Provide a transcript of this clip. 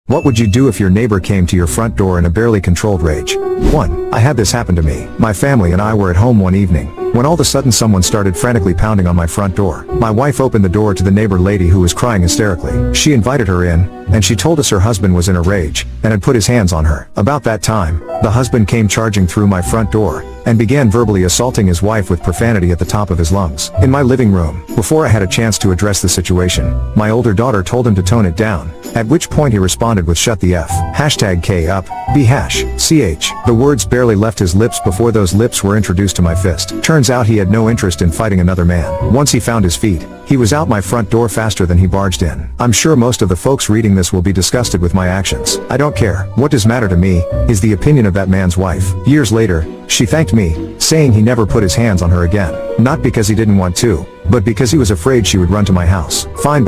What would you do if your neighbor came to your front door in a barely controlled rage? 1. I had this happen to me. My family and I were at home one evening, when all of a sudden someone started frantically pounding on my front door. My wife opened the door to the neighbor lady who was crying hysterically. She invited her in, and she told us her husband was in a rage, and had put his hands on her. About that time, the husband came charging through my front door, and began verbally assaulting his wife with profanity at the top of his lungs. In my living room, before I had a chance to address the situation, my older daughter told him to tone it down, at which point he responded with "Shut the F. #K up, B hash, CH. The words barely left his lips before those lips were introduced to my fist. Turns out he had no interest in fighting another man. Once he found his feet, he was out my front door faster than he barged in. I'm sure most of the folks reading this will be disgusted with my actions. I don't care. What does matter to me, is the opinion of that man's wife. Years later, she thanked me, saying he never put his hands on her again. Not because he didn't want to, but because he was afraid she would run to my house. Fine.